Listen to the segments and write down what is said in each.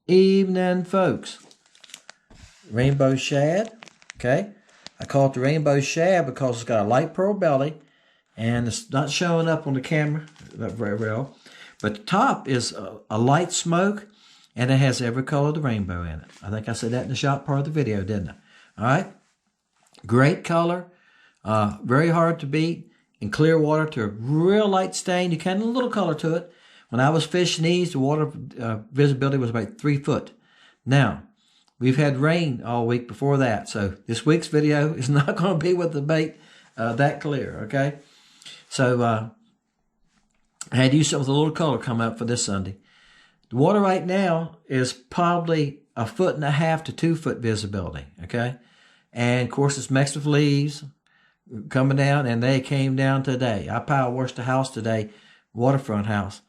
Evening, folks. Rainbow shad. Okay, I call it the rainbow shad because it's got a light pearl belly and it's not showing up on the camera very well, but the top is a light smoke and it has every color of the rainbow in it. I think I said that in the shop part of the video, didn't I? All right, great color, very hard to beat in clear water to a real light stain. You can add a little color to it. When I was fishing these, the water visibility was about 3 foot. Now, we've had rain all week before that, so this week's video is not going to be with the bait that clear, okay? So I had to use something with a little color come up for this Sunday. The water right now is probably 1.5 to 2 foot visibility, okay? And, of course, it's mixed with leaves coming down, and they came down today. I power washed the house today, waterfront house.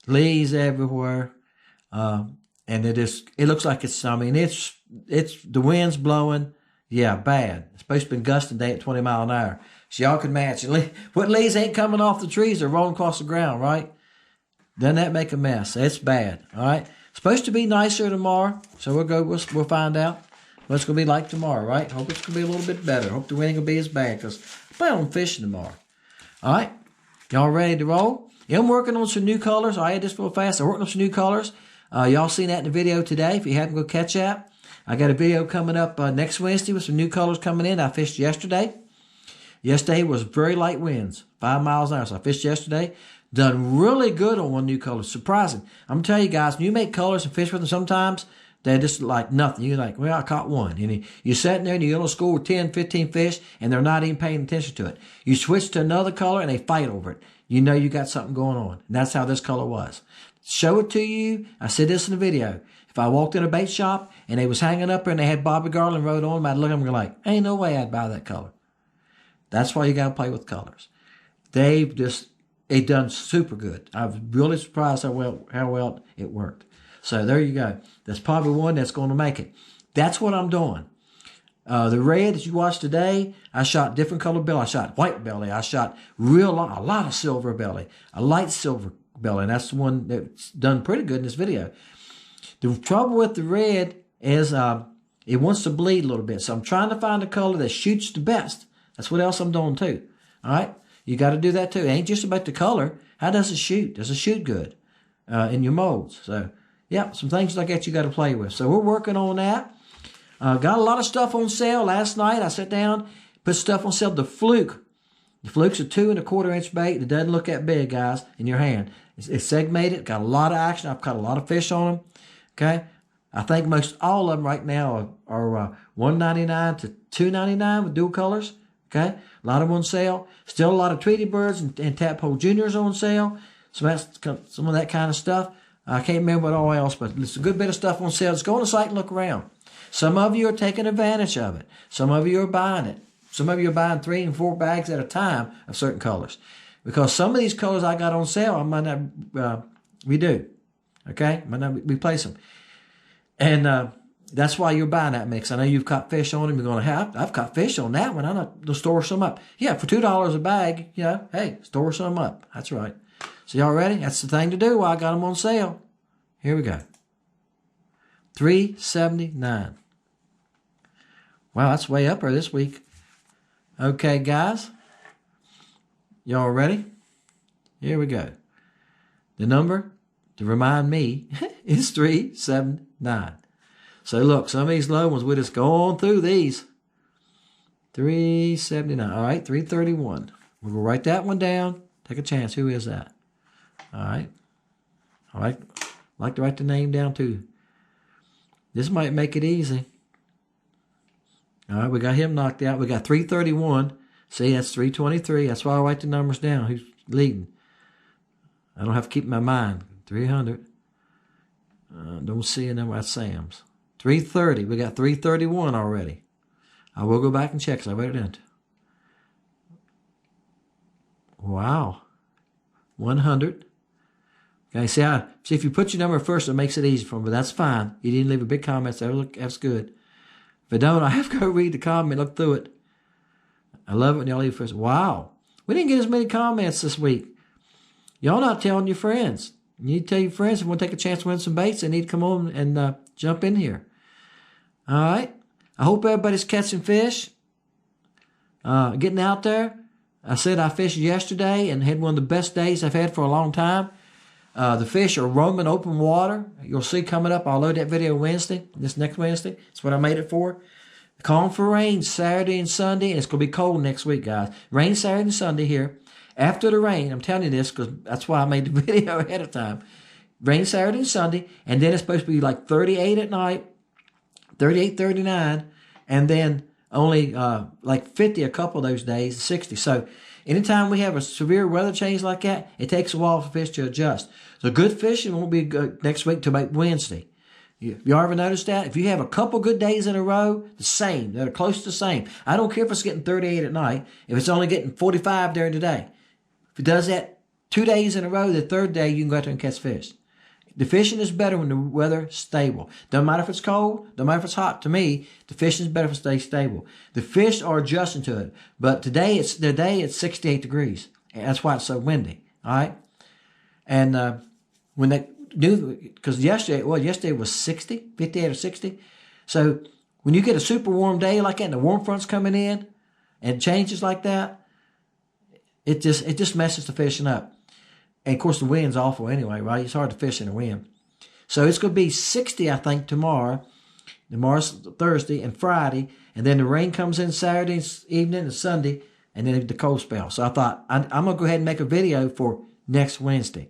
Leaves everywhere, and it looks like it's, I mean, it's the wind's blowing, yeah, bad. It's supposed to be gusting today at 20 miles an hour. So y'all can match. What leaves ain't coming off the trees, they're rolling across the ground, right? Doesn't that make a mess? It's bad, all right? It's supposed to be nicer tomorrow, so we'll find out what it's going to be like tomorrow, right? Hope it's going to be a little bit better. Hope the wind ain't going to be as bad, because I plan on fishing tomorrow. All right? Y'all ready to roll? Yeah, I'm working on some new colors. I had this real fast. I'm working on some new colors. Y'all seen that in the video today. If you haven't, go catch that. I got a video coming up next Wednesday with some new colors coming in. I fished yesterday. Yesterday was very light winds, 5 miles an hour. So I fished yesterday. Done really good on one new color. Surprising. I'm telling you guys, when you make colors and fish with them sometimes, they're just like nothing. You're like, well, I caught one. And you're sitting there and you're going to score 10, 15 fish, and they're not even paying attention to it. You switch to another color, and they fight over it. You know you got something going on. And that's how this color was. Show it to you. I said this in the video. If I walked in a bait shop and they was hanging up there and they had Bobby Garland wrote on them, I'd look at them and go like, ain't no way I'd buy that color. That's why you got to play with colors. They done super good. I was really surprised how well it worked. So there you go. That's probably one that's going to make it. That's what I'm doing. The red that you watched today, I shot different color belly. I shot white belly. I shot a lot of silver belly, a light silver belly. And that's the one that's done pretty good in this video. The trouble with the red is it wants to bleed a little bit. So I'm trying to find a color that shoots the best. That's what else I'm doing too. All right? You got to do that too. It ain't just about the color. How does it shoot? Does it shoot good in your molds? So, yeah, some things like that you got to play with. So we're working on that. Got a lot of stuff on sale. Last night I sat down, put stuff on sale. The Fluke. The Fluke's a 2 1/4 inch bait. It doesn't look that big, guys, in your hand. It's segmented. Got a lot of action. I've caught a lot of fish on them. Okay. I think most all of them right now are $1.99 to $2.99 with dual colors. Okay. A lot of them on sale. Still a lot of Tweety Birds and Tadpole Juniors on sale. Some of that kind of stuff. I can't remember what all else, but it's a good bit of stuff on sale. Just go on the site and look around. Some of you are taking advantage of it. Some of you are buying it. Some of you are buying 3 and 4 bags at a time of certain colors. Because some of these colors I got on sale, I might not redo. Okay? I might not replace them. And that's why you're buying that mix. I know you've caught fish on them. You're going to have, I've caught fish on that one. I'm not going to store some up. Yeah, for $2 a bag, hey, store some up. That's right. So y'all ready? That's the thing to do while I got them on sale. Here we go. $3.79. Wow, that's way up there this week. Okay, guys. Y'all ready? Here we go. The number, to remind me, is 379. So look, some of these low ones, we're just going through these. 379. All right, 331. We'll go write that one down. Take a chance. Who is that? All right. All right. I'd like to write the name down too. This might make it easy. All right, we got him knocked out. We got 331. See, that's 323. That's why I write the numbers down. Who's leading? I don't have to keep in my mind. 300. Don't see a number. That's Sam's. 330. We got 331 already. I will go back and check because I wrote it in. Wow. 100. Okay, see if you put your number first, it makes it easy for me, but that's fine. You didn't leave a big comment, so look, that's good. If I don't, I have to go read the comment, look through it. I love it when y'all leave first. Wow. We didn't get as many comments this week. Y'all not telling your friends. You need to tell your friends if you want to take a chance to win some baits, they need to come on and jump in here. All right. I hope everybody's catching fish, getting out there. I said I fished yesterday and had one of the best days I've had for a long time. The fish are roaming open water. You'll see coming up. I'll load that video Wednesday, this next Wednesday. That's what I made it for. Calling for rain Saturday and Sunday, and it's going to be cold next week, guys. Rain Saturday and Sunday here. After the rain, I'm telling you this because that's why I made the video ahead of time. Rain Saturday and Sunday, and then it's supposed to be like 38 at night, 38, 39, and then only like 50 a couple of those days, 60. So anytime we have a severe weather change like that, it takes a while for fish to adjust. So good fishing won't be good next week till about Wednesday. You ever noticed that? If you have a couple good days in a row, the same, that are close to the same. I don't care if it's getting 38 at night, if it's only getting 45 during the day. If it does that 2 days in a row, the third day you can go out there and catch fish. The fishing is better when the weather's stable. Don't matter if it's cold, don't matter if it's hot. To me, the fishing is better if it stays stable. The fish are adjusting to it. But today it's 68 degrees. And that's why it's so windy. All right? And when they do, because yesterday was 60, 58 or 60. So when you get a super warm day like that and the warm front's coming in and it changes like that, it just messes the fishing up. And of course the wind's awful anyway, right? It's hard to fish in the wind. So it's going to be 60, I think, tomorrow's Thursday and Friday, and then the rain comes in Saturday evening and Sunday, and then the cold spell. So I thought I'm going to go ahead and make a video for next Wednesday.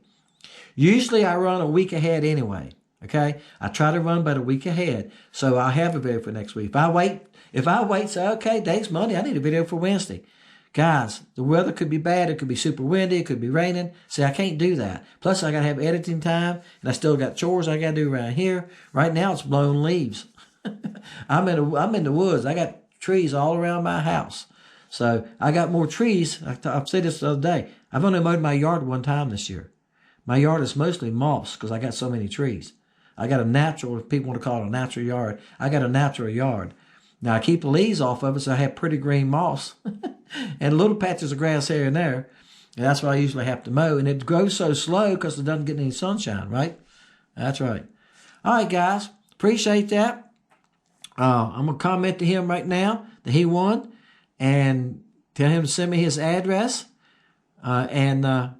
Usually I run a week ahead anyway, okay? I try to run about a week ahead, so I'll have a video for next week. If I wait, say, okay, today's Monday, I need a video for Wednesday. Guys, the weather could be bad. It could be super windy. It could be raining. See, I can't do that. Plus, I got to have editing time, and I still got chores I got to do around here. Right now, it's blowing leaves. I'm in the woods. I got trees all around my house. So I got more trees. I've said this the other day. I've only mowed my yard one time this year. My yard is mostly moss because I got so many trees. I got a natural, if people want to call it a natural yard, I got a natural yard. Now, I keep the leaves off of it, so I have pretty green moss and little patches of grass here and there. And that's what I usually have to mow. And it grows so slow because it doesn't get any sunshine, right? That's right. All right, guys. Appreciate that. I'm going to comment to him right now that he won and tell him to send me his address. I'll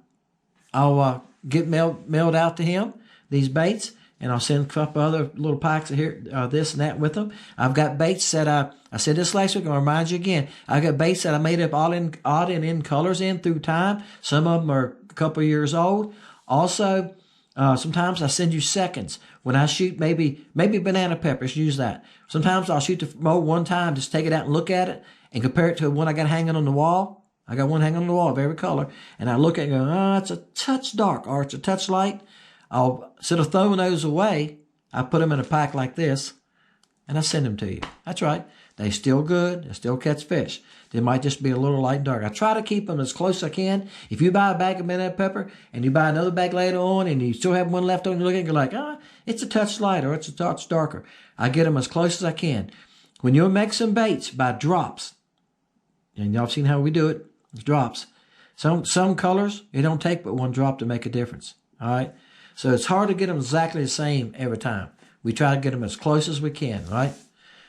get mailed out to him, these baits. And I'll send a couple other little packs of here, this and that with them. I've got baits that I said this last week. I'll remind you again. I got baits that I made up odd and in colors in through time. Some of them are a couple of years old. Also, sometimes I send you seconds. When I shoot maybe banana peppers, use that. Sometimes I'll shoot the mold one time, just take it out and look at it and compare it to one I got hanging on the wall. I got one hanging on the wall of every color. And I look at it and go, oh, it's a touch dark or it's a touch light. Instead of throwing those away, I put them in a pack like this, and I send them to you. That's right. They still good. They still catch fish. They might just be a little light and dark. I try to keep them as close as I can. If you buy a bag of banana pepper, and you buy another bag later on, and you still have one left on, you look at it, you're like, it's a touch lighter, or it's a touch darker. I get them as close as I can. When you're mixing baits by drops, and y'all have seen how we do it, it's drops. Some colors, it don't take but one drop to make a difference. All right? So it's hard to get them exactly the same every time. We try to get them as close as we can, right?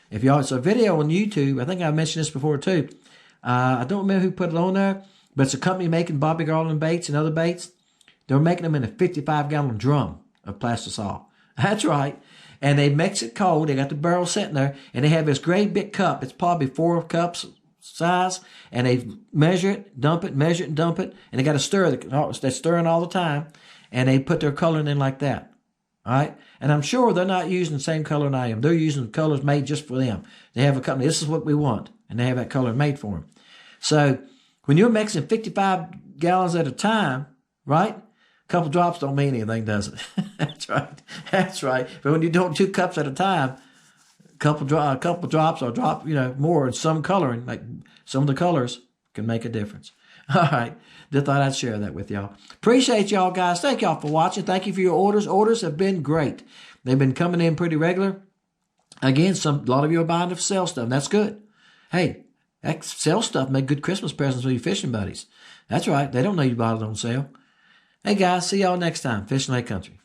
If y'all, it's a video on YouTube. I think I mentioned this before too. I don't remember who put it on there, but it's a company making Bobby Garland baits and other baits. They're making them in a 55-gallon drum of plastisol. That's right. And they mix it cold. They got the barrel sitting there, and they have this great big cup. It's probably 4 cups size, and they measure it, dump it, measure it, and dump it, and they got a stir. They're stirring all the time. And they put their coloring in like that. All right? And I'm sure they're not using the same color I am. They're using colors made just for them. They have a company, this is what we want. And they have that color made for them. So when you're mixing 55 gallons at a time, right? A couple drops don't mean anything, does it? That's right. That's right. But when you're doing 2 cups at a time, a couple drops or drop, more in some coloring, like some of the colors can make a difference. All right. Just thought I'd share that with y'all. Appreciate y'all, guys. Thank y'all for watching. Thank you for your orders. Orders have been great. They've been coming in pretty regular. Again, a lot of you are buying to sell stuff. That's good. Hey, That sell stuff make good Christmas presents for your fishing buddies. That's right. They don't know you bought it on sale. Hey guys, see y'all next time. Fishing Lake Country.